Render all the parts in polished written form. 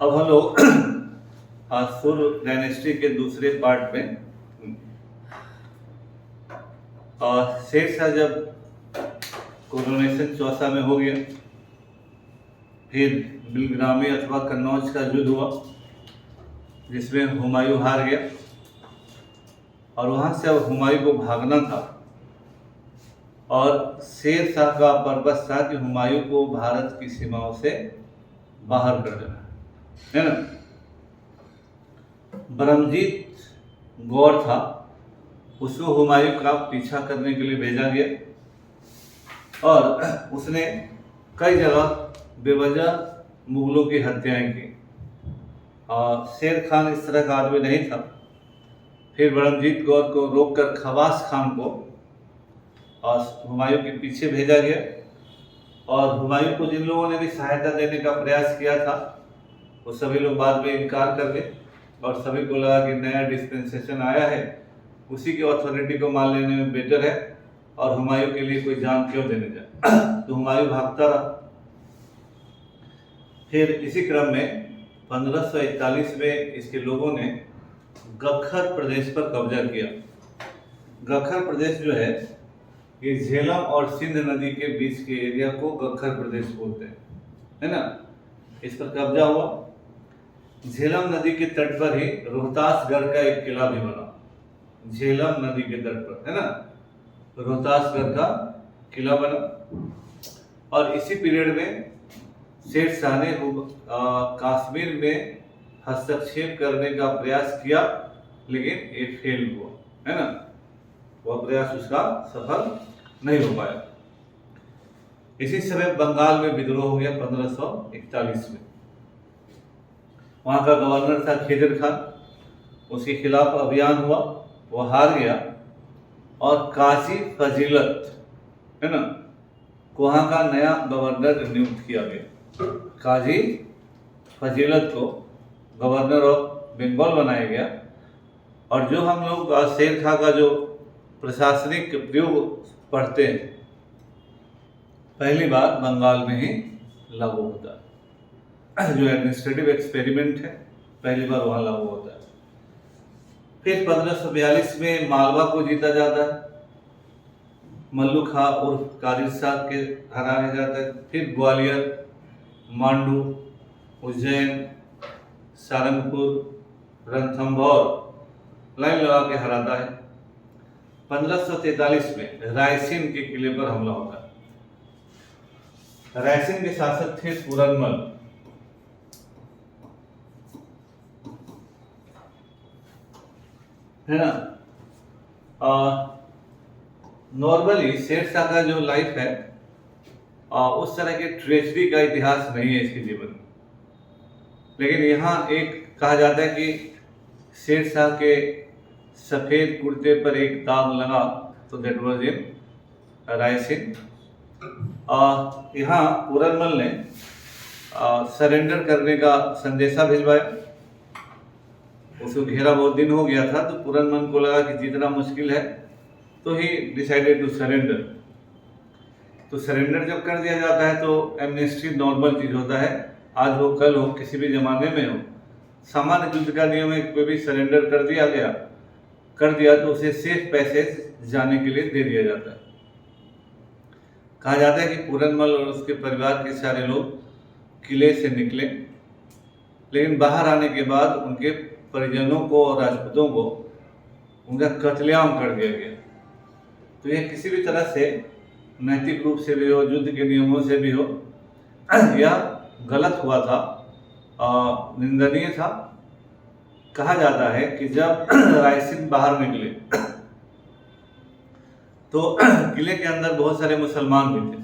अब हम लोग असुर डायनेस्टी के दूसरे पार्ट में शेरशाह जब कोरोनेशन चौसा में हो गया, फिर बिलग्रामी अथवा कन्नौज का युद्ध हुआ जिसमें हुमायूं हार गया और वहाँ से अब हुमायूं को भागना था और शेरशाह का पर्पस था कि हुमायूं को भारत की सीमाओं से बाहर कर देना है ना। ब्रह्मजीत गौर था, उसको हुमायूं का पीछा करने के लिए भेजा गया और उसने कई जगह बेवजह मुगलों की हत्याएं की और शेर खान इस तरह का आदमी नहीं था। फिर ब्रह्मजीत गौर को रोककर खवास खान को और हुमायूं के पीछे भेजा गया और हुमायूं को जिन लोगों ने भी सहायता देने का प्रयास किया था वो सभी लोग बाद में इनकार कर गए और सभी को लगा कि नया डिस्पेंसेशन आया है, उसी की अथॉरिटी को मान लेने में बेटर है और हुमायूं के लिए कोई जान क्यों देने जाए। तो हुमायूं भागता रहा। फिर इसी क्रम में 1541 में इसके लोगों ने गखर प्रदेश पर कब्जा किया। गखर प्रदेश जो है ये झेलम और सिंध नदी के बीच के एरिया को गखर प्रदेश बोलते हैं, है ना। इस पर कब्जा हुआ। झेलम नदी के तट पर ही रोहतासगढ़ का एक किला भी बना। झेलम नदी के तट पर, है ना, रोहतासगढ़ का किला बना। और इसी पीरियड में शेरशाह ने कश्मीर में हस्तक्षेप करने का प्रयास किया लेकिन ये फेल हुआ, है ना। वह प्रयास उसका सफल नहीं हो पाया। इसी समय बंगाल में विद्रोह हो गया 1541 में। वहाँ का गवर्नर था खिदिर खान, उसके खिलाफ अभियान हुआ, वह हार गया और काजी फजीलत, है ना, को वहाँ का नया गवर्नर नियुक्त किया गया। काजी फजीलत को गवर्नर ऑफ बंगाल बनाया गया और जो हम लोग शेर खां का जो प्रशासनिक प्रयोग पढ़ते हैं पहली बार बंगाल में ही लागू होता है। जो एडमिनिस्ट्रेटिव एक्सपेरिमेंट है पहली बार वहाँ लागू होता है। फिर 1542 में मालवा को जीता जाता है, मल्लू खां उर्फ कादिर शाह के हराया जाता है। फिर ग्वालियर, मांडू, उज्जैन, सारंगपुर, रणथंभौर लाइन लगा के हराता है। 1543 में रायसेन के किले पर हमला होता है। रायसेन के शासक थे पूरनमल। है ना। नॉर्मली शेरशाह का जो लाइफ है उस तरह के ट्रेजडी का इतिहास नहीं है इसके जीवन में, लेकिन यहाँ एक कहा जाता है कि शेरशाह के सफेद कुर्ते पर एक दाग लगा तो दैट वाज इन रायसेन। यहाँ पूरनमल ने सरेंडर करने का संदेशा भिजवाया। उसको घेरा बहुत दिन हो गया था तो पूरनमल को लगा कि जितना मुश्किल है तो ही डिसाइडेड टू सरेंडर। तो सरेंडर जब कर दिया जाता है तो एमनेस्टी नॉर्मल चीज होता है, आज हो कल हो किसी भी जमाने में हो। सामान्य युद्ध का नियम है, कोई भी सरेंडर कर दिया तो उसे सेफ पैसेज जाने के लिए दे दिया जाता है। कहा जाता है कि पूरनमल और उसके परिवार के सारे लोग किले से निकले, लेकिन बाहर आने के बाद उनके परिजनों को और राजपूतों को उनका कत्लेआम कर दिया गया। तो यह किसी भी तरह से नैतिक रूप से भी हो, युद्ध के नियमों से भी हो, यह गलत हुआ था, निंदनीय था। कहा जाता है कि जब रायसेन बाहर निकले तो किले के अंदर बहुत सारे मुसलमान भी थे।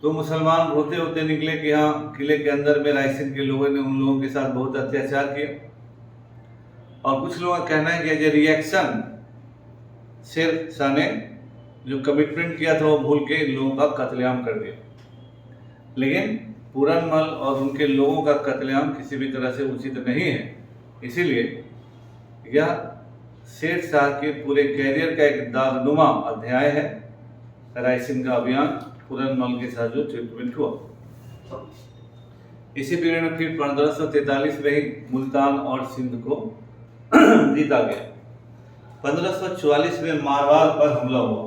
तो मुसलमान रोते रोते निकले कि हाँ, किले के अंदर में रायसेन के लोगों ने उन लोगों के साथ बहुत अत्याचार किया। और कुछ लोगों का कहना है कि एज ए रिएक्शन शेरशाह ने जो कमिटमेंट किया था वो भूल के इन लोगों का कत्लेआम कर दिया। लेकिन पूरनमल और उनके लोगों का कत्लेआम किसी भी तरह से उचित नहीं है, इसीलिए यह शेरशाह के पूरे कैरियर का एक दागनुमा अध्याय है, रायसेन का अभियान, पूरनमल के साथ जो ट्रीटमेंट हुआ। इसी पीरियड में फिर 1543 में ही मुल्तान और सिंध को जीता गया। 1544 में मारवाड़ पर हमला हुआ।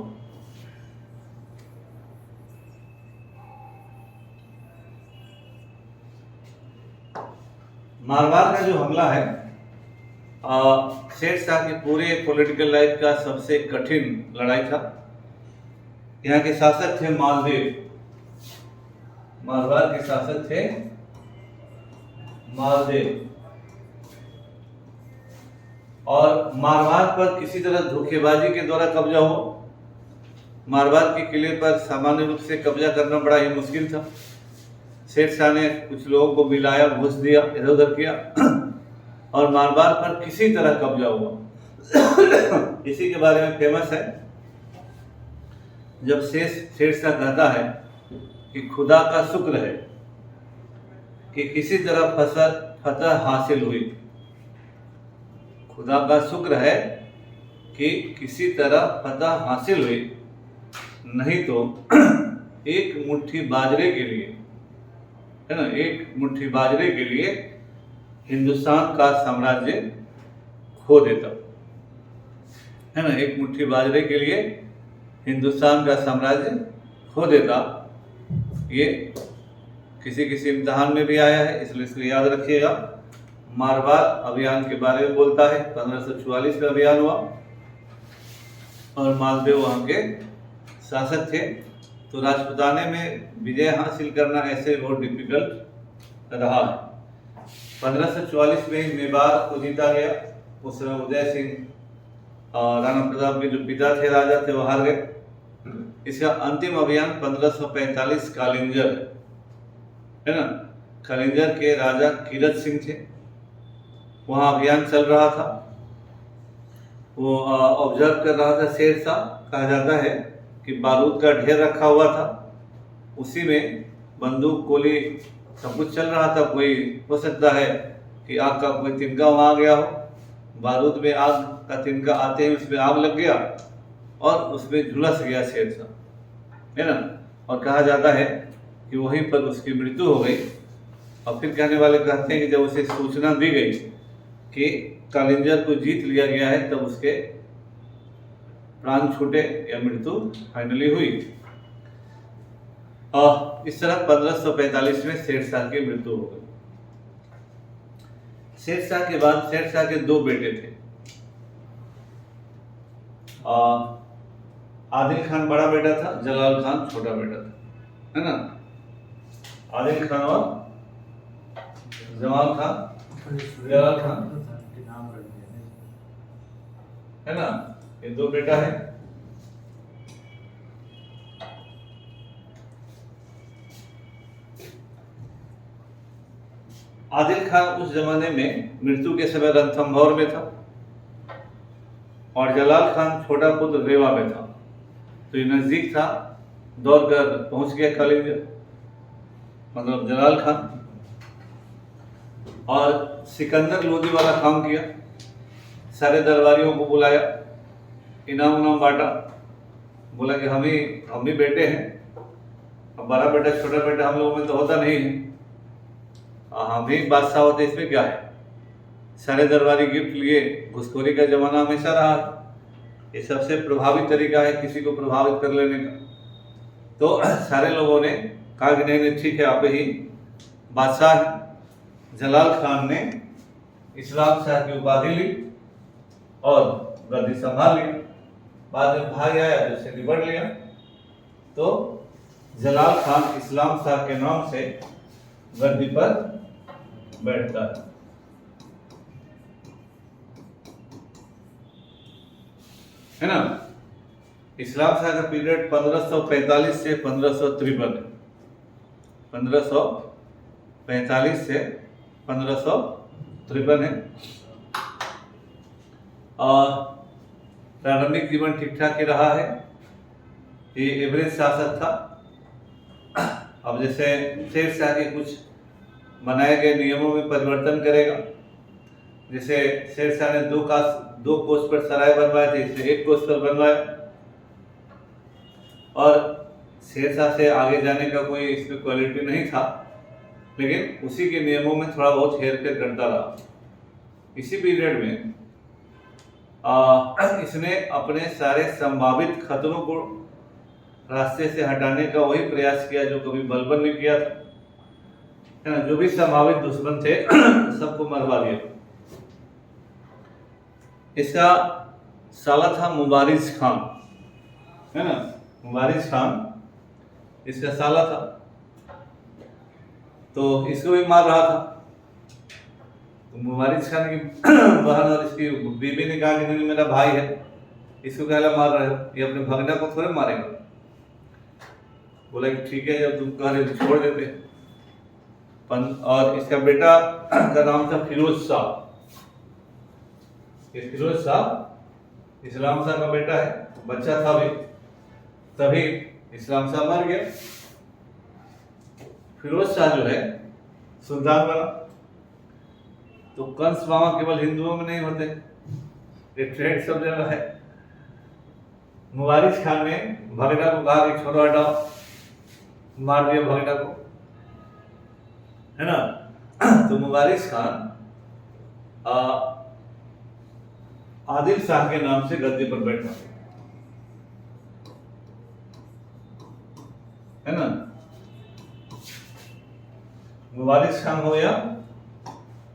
मारवाड़ का जो हमला है शेर शाह के पूरे पॉलिटिकल लाइफ का सबसे कठिन लड़ाई था। यहाँ के शासक थे मालदेव, मारवाड़ के शासक थे मालदेव, और मारवाड़ पर किसी तरह धोखेबाजी के द्वारा कब्जा हुआ। मारवाड़ के किले पर सामान्य रूप से कब्जा करना बड़ा ही मुश्किल था। शेर शाह ने कुछ लोगों को मिलाया, घुस दिया, इधर उधर किया और मारवाड़ पर किसी तरह कब्जा हुआ। इसी के बारे में फेमस है, जब शेर शाह कहता है कि खुदा का शुक्र है कि किसी तरह फतह हासिल हुई। खुदा का शुक्र है कि किसी तरह फतह हासिल हुई, नहीं तो एक मुट्ठी बाजरे के लिए, है ना, एक मुट्ठी बाजरे के लिए हिंदुस्तान का साम्राज्य खो देता, है ना, एक मुट्ठी बाजरे के लिए हिंदुस्तान का साम्राज्य खो देता। ये किसी किसी इम्तिहान में भी आया है, इसलिए इसको याद रखिएगा। मारवाड़ अभियान के बारे में बोलता है। 1544 में अभियान हुआ और मालदेव वहाँ के शासक थे। तो राजपूताने में विजय हासिल करना ऐसे बहुत डिफिकल्ट रहा है। 1544 में ही मेवाड़ को जीता गया। उस समय उदय सिंह और राणा प्रताप के जो पिता थे, राजा थे, वो हार गए। इसका अंतिम अभियान 1545 कालिंजर है ना, कालिंजर के राजा कीरत सिंह थे, वहाँ अभियान चल रहा था। वो ऑब्जर्व कर रहा था शेर शाह। कहा जाता है कि बारूद का ढेर रखा हुआ था, उसी में बंदूक गोली सब कुछ चल रहा था। कोई हो सकता है कि आग का कोई तिनका वहाँ आ गया हो, बारूद में आग का तिनका आते ही उसमें आग लग गया और उसमें झुलस गया शेर शाह, है ना। और कहा जाता है कि वहीं पर उसकी मृत्यु हो गई। और फिर कहने वाले कहते हैं कि जब उसे सूचना दी गई कि कालिंजर को जीत लिया गया है, तब उसके प्राण छूटे या मृत्यु फाइनली हुई। और इस तरह 1545 में शेर शाह की मृत्यु हो गई। शेर शाह के बाद शेर शाह के दो बेटे थे। आदिल खान बड़ा बेटा था, जलाल खान छोटा बेटा था, है ना। आदिल खान और जमाल खान, जलाल खान, है ना, ये दो बेटा है। आदिल खान उस जमाने में मृत्यु के समय रणथंभौर में था और जलाल खान छोटा पुत्र रेवा में था। तो ये नजदीक था, दौड़कर पहुंच गया कालिंजर, मतलब जलाल खान। और सिकंदर लोधी वाला काम किया, सारे दरबारियों को बुलाया, इनाम उनाम बांटा, बोला कि हम भी बेटे हैं, अब बड़ा बेटा छोटा बेटा हम लोगों में तो होता नहीं है, हम भी बादशाह होते, इसमें क्या है। सारे दरबारी गिफ्ट लिए। घुसखोरी का जमाना हमेशा रहा, ये सबसे प्रभावी तरीका है किसी को प्रभावित कर लेने का। तो सारे लोगों ने कहा कि नहीं ठीक है, आप ही बादशाह हैं। जलाल खान ने इस्लाम शाह की उपाधि ली और गद्दी संभाल लिया। बाद में भाई आया तो उसे निबड़ लिया। तो जलाल खान इस्लाम शाह के नाम से गद्दी पर बैठता है ना। इस्लाम शाह का पीरियड 1545 से 1553 है। 1545 से 1553 है। और प्रारंभिक जीवन ठीक ठाक ही रहा है, ये एवरेज शासक था। अब जैसे शेर शाह के कुछ बनाए गए नियमों में परिवर्तन करेगा। जैसे शेर शाह ने दो कोस पर सराय बनवाए थे, इसलिए एक कोस पर बनवाया। और शेर शाह से आगे जाने का कोई इसमें क्वालिटी नहीं था, लेकिन उसी के नियमों में थोड़ा बहुत हेर फेर करता रहा। इसी पीरियड में इसने अपने सारे संभावित खतरों को रास्ते से हटाने का वही प्रयास किया जो कभी बलबन ने किया था, है ना। जो भी संभावित दुश्मन थे सबको मरवा दिया। इसका साला था मुबारिज खान, है ना। मुबारिज खान इसका साला था, तो इसको भी मार रहा था। तो मुबारिज खान की बहन और इसकी बीबी ने कहा कि नहीं मेरा भाई है, इसको कहला मार रहे हो, ये अपने भगना को थोड़े मारेगा। बोला कि ठीक है जब तुम कह रहे हो छोड़ देते। और इसका बेटा का नाम था फिरोज शाह। ये फिरोज शाह इस्लाम शाह का बेटा है, बच्चा था भी, तभी इस्लाम शाह मर गया। फिरोज शाह जो है सुल्तान बना। तो कंस मामा केवल हिंदुओं में नहीं होते, ये ट्रेंड सब जगह है। मुबारिज खान ने भगना को कहा कि छोड़ो हटाओ, मार दिया भगना को, है ना। तो मुबारिज खान आदिल शाह के नाम से गद्दी पर बैठा, है ना। मुबारिज खान हो गया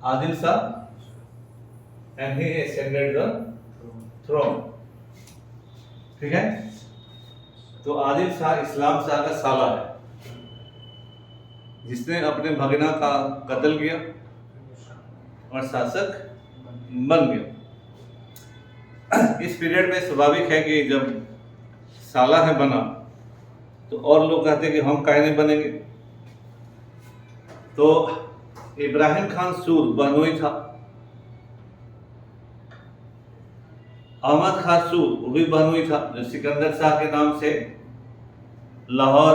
Adil Shah and he ascended the throne, ठीक है। तो आदिल शाह इस्लाम शाह का साला है, जिसने अपने भगना का कत्ल किया और शासक बन गया। इस पीरियड में स्वाभाविक है कि जब साला है बना तो और लोग कहते कि हम काहे नहीं बनेंगे। तो इब्राहिम खान सूर बहनोई था, अहमद खान सूर वो भी बहनोई था, जो सिकंदर शाह के नाम से लाहौर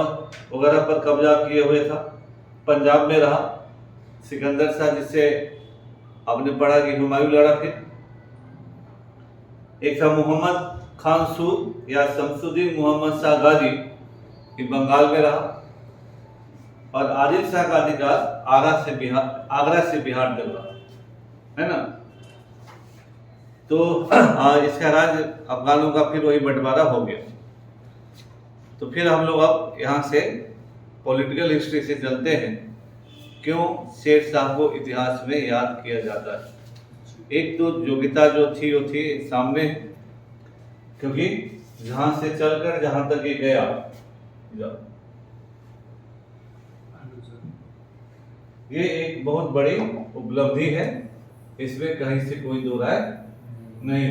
वगैरह पर कब्जा किए हुए था, पंजाब में रहा। सिकंदर शाह जिससे आपने पढ़ा कि हुमायूं लड़ा थे। एक था मोहम्मद खान सूर या शमसुद्दीन मोहम्मद शाह गाजी, बंगाल में रहा। और आदिल शाह का अधिकार आगरा से बिहार तक रहा, है ना। तो इसका राज्य अफगानों का फिर वही बंटवारा हो गया। तो फिर हम लोग अब यहाँ से पॉलिटिकल हिस्ट्री से चलते हैं, क्यों शेर शाह को इतिहास में याद किया जाता है। एक तो योग्यता जो थी वो थी सामने, क्योंकि जहां से चलकर जहां तक ये गया, ये एक बहुत बड़ी उपलब्धि है, इसमें कहीं से कोई दो राय नहीं।